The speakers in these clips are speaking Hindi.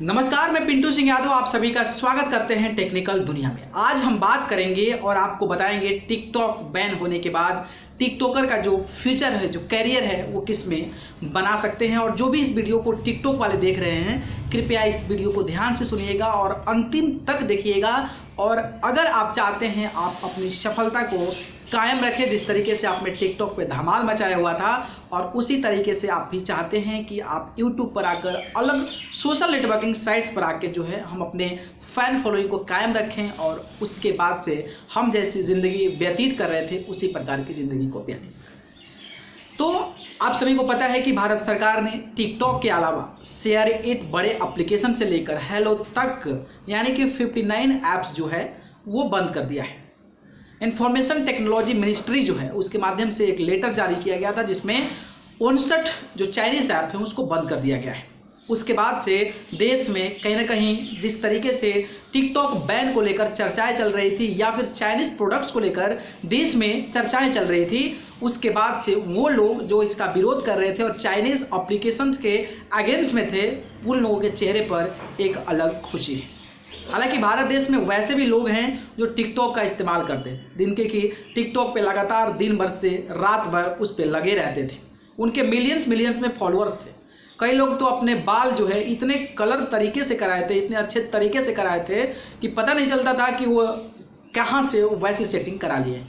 नमस्कार, मैं पिंटू सिंह यादव आप सभी का स्वागत करते हैं टेक्निकल दुनिया में। आज हम बात करेंगे और आपको बताएंगे टिकटॉक बैन होने के बाद टिकटॉकर का जो फ्यूचर है, जो कैरियर है, वो किस में बना सकते हैं। और जो भी इस वीडियो को टिकटॉक वाले देख रहे हैं, कृपया इस वीडियो को ध्यान से सुनिएगा और अंतिम तक देखिएगा। और अगर आप चाहते हैं आप अपनी सफलता को कायम रखें, जिस तरीके से आपने टिकटॉक पे धमाल मचाया हुआ था, और उसी तरीके से आप भी चाहते हैं कि आप यूट्यूब पर आकर अलग सोशल नेटवर्किंग साइट्स पर आकर जो है हम अपने फैन फॉलोइंग को कायम रखें और उसके बाद से हम जैसी ज़िंदगी व्यतीत कर रहे थे उसी प्रकार की ज़िंदगी को व्यतीत। तो आप सभी को पता है कि भारत सरकार ने टिकटॉक के अलावा शेयर इट बड़े एप्लीकेशन से लेकर हेलो तक यानी कि 59 ऐप्स जो है वो बंद कर दिया है। इंफॉर्मेशन टेक्नोलॉजी मिनिस्ट्री जो है उसके माध्यम से एक लेटर जारी किया गया था जिसमें 59 जो चाइनीज़ ऐप हैं उसको बंद कर दिया गया है। उसके बाद से देश में कहीं ना कहीं जिस तरीके से टिकटॉक बैन को लेकर चर्चाएं चल रही थी या फिर चाइनीज़ प्रोडक्ट्स को लेकर देश में चर्चाएं चल रही थी, उसके बाद से वो लोग जो इसका विरोध कर रहे थे और चाइनीज़ एप्लीकेशंस के अगेंस्ट में थे, उन लोगों के चेहरे पर एक अलग खुशी है। हालांकि भारत देश में वैसे भी लोग हैं जो टिकटॉक का इस्तेमाल करते हैं, जिनके कि टिकटॉक पे लगातार दिन भर से रात भर उस पर लगे रहते थे। उनके मिलियंस में फॉलोअर्स थे। कई लोग तो अपने बाल जो है इतने कलर तरीके से कराए थे, इतने अच्छे तरीके से कराए थे कि पता नहीं चलता था कि वो कहाँ से वैसी सेटिंग करा लिए।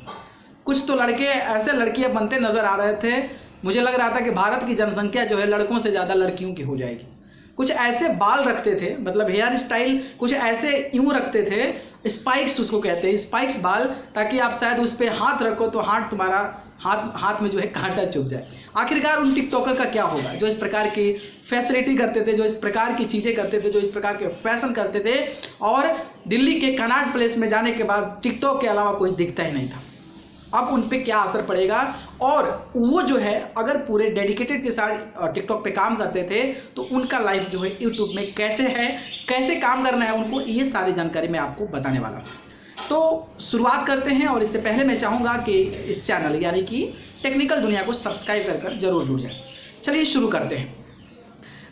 कुछ तो लड़के ऐसे लड़कियाँ बनते नज़र आ रहे थे, मुझे लग रहा था कि भारत की जनसंख्या जो है लड़कों से ज़्यादा लड़कियों की हो जाएगी। कुछ ऐसे बाल रखते थे, मतलब हेयर स्टाइल कुछ ऐसे यूं रखते थे, स्पाइक्स उसको कहते हैं, स्पाइक्स बाल, ताकि आप शायद उस पर हाथ रखो तो तुम्हारा हाथ में जो है कांटा चुभ जाए। आखिरकार उन टिकटॉकर का क्या होगा जो इस प्रकार की फैसिलिटी करते थे, जो इस प्रकार की चीज़ें करते थे, जो इस प्रकार के फैशन करते थे, और दिल्ली के कनॉट प्लेस में जाने के बाद टिकटॉक के अलावा कोई दिखता ही नहीं था। अब उन पे क्या असर पड़ेगा, और वो जो है अगर पूरे डेडिकेटेड के साथ टिकटॉक पे काम करते थे तो उनका लाइफ जो है यूट्यूब में कैसे है, कैसे काम करना है उनको, ये सारी जानकारी मैं आपको बताने वाला हूँ। तो शुरुआत करते हैं, और इससे पहले मैं चाहूँगा कि इस चैनल यानी कि टेक्निकल दुनिया को सब्सक्राइब कर जरूर जुड़ जाए। चलिए शुरू करते हैं।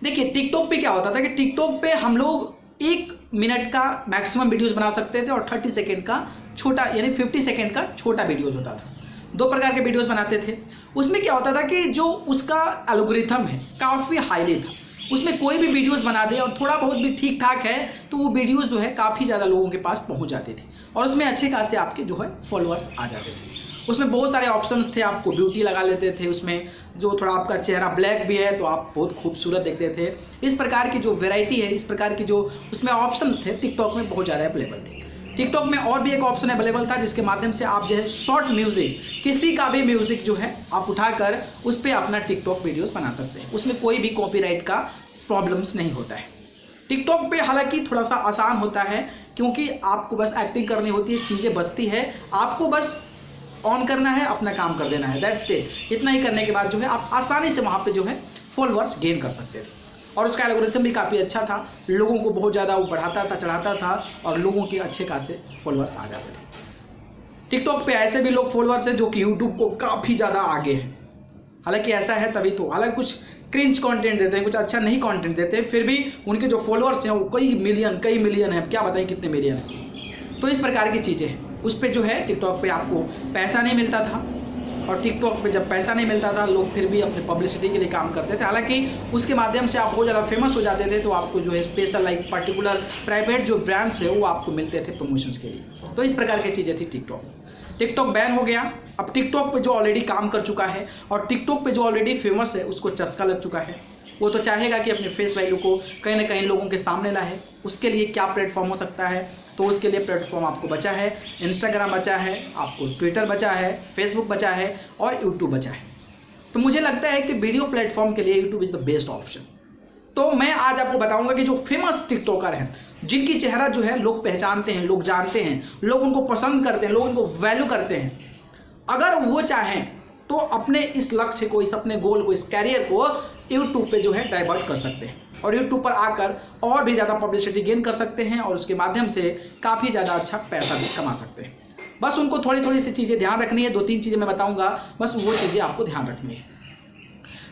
देखिए टिकटॉक पे क्या होता था कि टिकटॉक पे हम लोग 1 मिनट का मैक्सिमम वीडियोस बना सकते थे और 30 सेकेंड का छोटा यानी 50 सेकेंड का छोटा वीडियोस होता था। 2 प्रकार के वीडियोस बनाते थे। उसमें क्या होता था कि जो उसका एल्गोरिथम है काफ़ी हाईली था। उसमें कोई भी वीडियोस बना दे और थोड़ा बहुत भी ठीक ठाक है तो वो वीडियोस जो है काफ़ी ज़्यादा लोगों के पास पहुंच जाते थे और उसमें अच्छे खासे आपके जो है फॉलोअर्स आ जाते थे। उसमें बहुत सारे ऑप्शंस थे, आपको ब्यूटी लगा लेते थे, उसमें जो थोड़ा आपका चेहरा ब्लैक भी है तो आप बहुत खूबसूरत दिखते थे। इस प्रकार की जो वैरायटी है, इस प्रकार की जो उसमें ऑप्शंस थे टिकटॉक में बहुत ज़्यादा अवेलेबल थे। टिकटॉक में और भी एक ऑप्शन अवेलेबल था जिसके माध्यम से आप जो है शॉर्ट म्यूजिक, किसी का भी म्यूजिक जो है आप उठाकर उस पर अपना टिकटॉक वीडियोस बना सकते हैं। उसमें कोई भी कॉपीराइट का प्रॉब्लम्स नहीं होता है। टिकटॉक पे हालांकि थोड़ा सा आसान होता है क्योंकि आपको बस एक्टिंग करनी होती है, चीज़ें बचती है, आपको बस ऑन करना है, अपना काम कर देना है, दैट्स इट। इतना ही करने के बाद जो है आप आसानी से वहाँ पे जो है फॉलोअर्स गेन कर सकते थे। और उसका एल्गोरिथम भी काफ़ी अच्छा था, लोगों को बहुत ज़्यादा वो बढ़ाता था, चढ़ाता था और लोगों के अच्छे खासे फॉलोअर्स आ जाते थे। टिकटॉक पे ऐसे भी लोग फॉलोअर्स हैं जो कि यूट्यूब को काफ़ी ज़्यादा आगे हैं। हालांकि ऐसा है तभी तो, हालांकि कुछ क्रिंज कंटेंट देते हैं, कुछ अच्छा नहीं कंटेंट देते हैं, फिर भी उनके जो फॉलोअर्स हैं वो कई मिलियन हैं, क्या बताएं कितने मिलियन हैं। तो इस प्रकार की चीज़ें हैं। उस पर जो है टिकटॉक पे आपको पैसा नहीं मिलता था, और टिकटॉक पे जब पैसा नहीं मिलता था लोग फिर भी अपने पब्लिसिटी के लिए काम करते थे। हालांकि उसके माध्यम से आप बहुत ज़्यादा फेमस हो जाते थे तो आपको जो है स्पेशल लाइक पर्टिकुलर प्राइवेट जो ब्रांड्स है वो आपको मिलते थे प्रमोशंस के लिए। तो इस प्रकार की चीज़ें थी टिकटॉक बैन हो गया। अब टिकटॉक पे जो ऑलरेडी काम कर चुका है और टिकटॉक पे जो ऑलरेडी फेमस है उसको चस्का लग चुका है। वो तो चाहेगा कि अपने फेस वैल्यू को कहीं ना कहीं लोगों के सामने लाए। उसके लिए क्या प्लेटफॉर्म हो सकता है, तो उसके लिए प्लेटफॉर्म आपको बचा है, इंस्टाग्राम बचा है, आपको ट्विटर बचा है, फेसबुक बचा है और यूट्यूब बचा है। तो मुझे लगता है कि वीडियो प्लेटफॉर्म के लिए YouTube is the best option. तो मैं आज आपको बताऊंगा कि जो फेमस टिकटॉकर हैं, जिनकी चेहरा जो है लोग पहचानते हैं, लोग जानते हैं, लोग उनको पसंद करते हैं, लोग उनको वैल्यू करते हैं, अगर वो चाहें तो अपने इस लक्ष्य को, इस अपने गोल को, इस कैरियर को यूट्यूब पे जो है डाइवर्ट कर सकते हैं और यूट्यूब पर आकर और भी ज़्यादा पब्लिसिटी गेन कर सकते हैं और उसके माध्यम से काफ़ी ज़्यादा अच्छा पैसा भी कमा सकते हैं। बस उनको थोड़ी सी चीज़ें ध्यान रखनी है। 2-3 चीज़ें मैं बताऊंगा, बस वो चीज़ें आपको ध्यान रखनी है।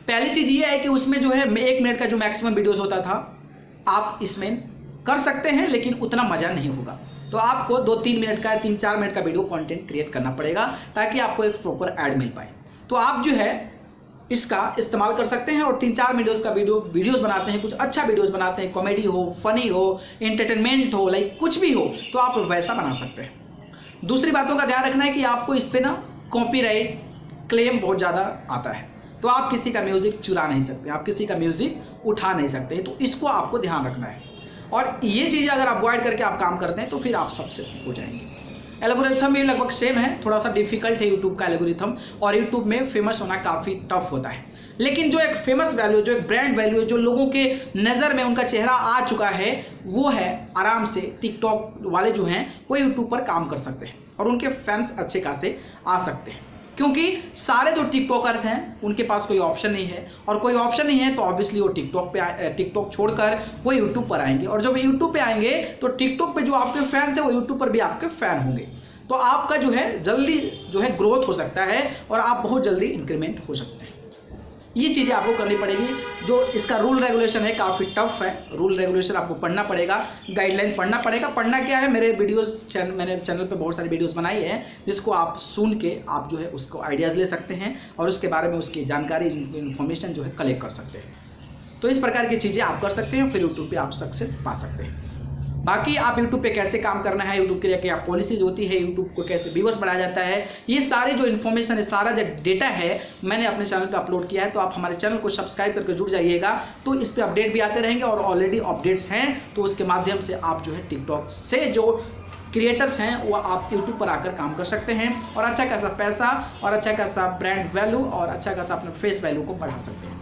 पहली चीज़ ये है कि उसमें जो है 1 मिनट का जो मैक्सिमम वीडियोस होता था आप इसमें कर सकते हैं, लेकिन उतना मज़ा नहीं होगा। तो आपको 2-3 मिनट का 3-4 मिनट का वीडियो कंटेंट क्रिएट करना पड़ेगा ताकि आपको एक प्रॉपर ऐड मिल पाए। तो आप जो है इसका इस्तेमाल कर सकते हैं और 3-4 वीडियोस का वीडियोस बनाते हैं, कुछ अच्छा वीडियोस बनाते हैं, कॉमेडी हो, फनी हो, एंटरटेनमेंट हो, लाइक कुछ भी हो, तो आप वैसा बना सकते हैं। दूसरी बातों का ध्यान रखना है कि आपको इस पर ना कॉपीराइट क्लेम बहुत ज़्यादा आता है, तो आप किसी का म्यूज़िक चुरा नहीं सकते, आप किसी का म्यूज़िक उठा नहीं सकते, तो इसको आपको ध्यान रखना है। और ये चीज़ें अगर आप अवॉइड करके आप काम करते हैं तो फिर आप सक्सेसफुल हो जाएंगे। एल्गोरिथम भी लगभग सेम है, थोड़ा सा डिफिकल्ट है यूट्यूब का एल्गोरिथम, और यूट्यूब में फेमस होना काफ़ी टफ होता है। लेकिन जो एक फेमस वैल्यू, जो एक ब्रांड वैल्यू है, जो लोगों के नज़र में उनका चेहरा आ चुका है, वो है आराम से टिकटॉक वाले जो हैं वो यूट्यूब पर काम कर सकते हैं और उनके फैंस अच्छे खासे आ सकते हैं, क्योंकि सारे जो टिकटॉकर्स हैं उनके पास कोई ऑप्शन नहीं है, और कोई ऑप्शन नहीं है तो ऑब्वियसली वो टिकटॉक छोड़कर वो यूट्यूब पर आएंगे, और जब यूट्यूब पे आएंगे तो टिकटॉक पे जो आपके फैन थे वो यूट्यूब पर भी आपके फैन होंगे। तो आपका जो है जल्दी जो है ग्रोथ हो सकता है और आप बहुत जल्दी इंक्रीमेंट हो सकते हैं। ये चीज़ें आपको करनी पड़ेगी। जो इसका रूल रेगुलेशन है काफ़ी टफ है, रूल रेगुलेशन आपको पढ़ना पड़ेगा, गाइडलाइन पढ़ना पड़ेगा। पढ़ना क्या है, मैंने चैनल पे बहुत सारी वीडियोस बनाई है जिसको आप सुन के आप जो है उसको आइडियाज़ ले सकते हैं और उसके बारे में उसकी जानकारी, इन्फॉर्मेशन जो है कलेक्ट कर सकते हैं। तो इस प्रकार की चीज़ें आप कर सकते हैं, फिर यूट्यूब पर आप सक्सेस पा सकते हैं। बाकी आप यूट्यूब पे कैसे काम करना है, यूट्यूब के लिए क्या पॉलिसीज होती है, यूट्यूब को कैसे व्यूअर्स बढ़ाया जाता है, ये सारे जो इन्फॉर्मेशन है, सारा जो डेटा है मैंने अपने चैनल पे अपलोड किया है। तो आप हमारे चैनल को सब्सक्राइब करके जुड़ जाइएगा, तो इस पे अपडेट भी आते रहेंगे, और ऑलरेडी अपडेट्स हैं तो उसके माध्यम से आप जो है टिकटॉक से जो क्रिएटर्स हैं वो आप यूट्यूब पर आकर काम कर सकते हैं और अच्छा खासा पैसा और अच्छा खासा ब्रांड वैल्यू और अच्छा खासा अपने फेस वैल्यू को बढ़ा सकते हैं।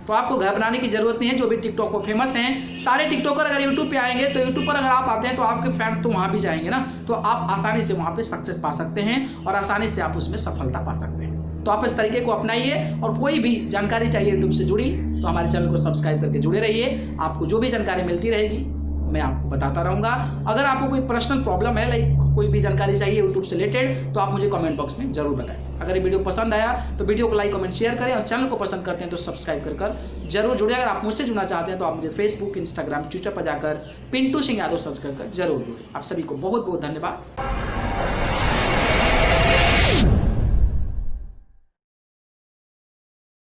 तो आपको घर बनाने की जरूरत नहीं है। जो भी टिकटॉक पर फेमस हैं सारे टिकटॉकर अगर यूट्यूब पे आएंगे तो यूट्यूब पर अगर आप आते हैं तो आपके फैंस तो वहाँ भी जाएंगे ना, तो आप आसानी से वहाँ पे सक्सेस पा सकते हैं और आसानी से आप उसमें सफलता पा सकते हैं। तो आप इस तरीके को अपनाइए, और कोई भी जानकारी चाहिए यूट्यूब से जुड़ी तो हमारे चैनल को सब्सक्राइब करके जुड़े रहिए। आपको जो भी जानकारी मिलती रहेगी मैं आपको बताता रहूँगा। अगर आपको कोई पर्सनल प्रॉब्लम है, लाइक कोई भी जानकारी चाहिए यूट्यूब से रिलेटेड, तो आप मुझे कमेंट बॉक्स में जरूर बताएं। अगर ये वीडियो पसंद आया तो वीडियो को लाइक, कमेंट, शेयर करें, और चैनल को पसंद करते हैं तो सब्सक्राइब कर जरूर जुड़े। अगर आप मुझसे जुड़ना चाहते हैं तो आप मुझे फेसबुक, इंस्टाग्राम, ट्विटर पर जाकर पिंटू सिंह यादव सर्च कर जरूर जुड़े। आप सभी को बहुत बहुत धन्यवाद।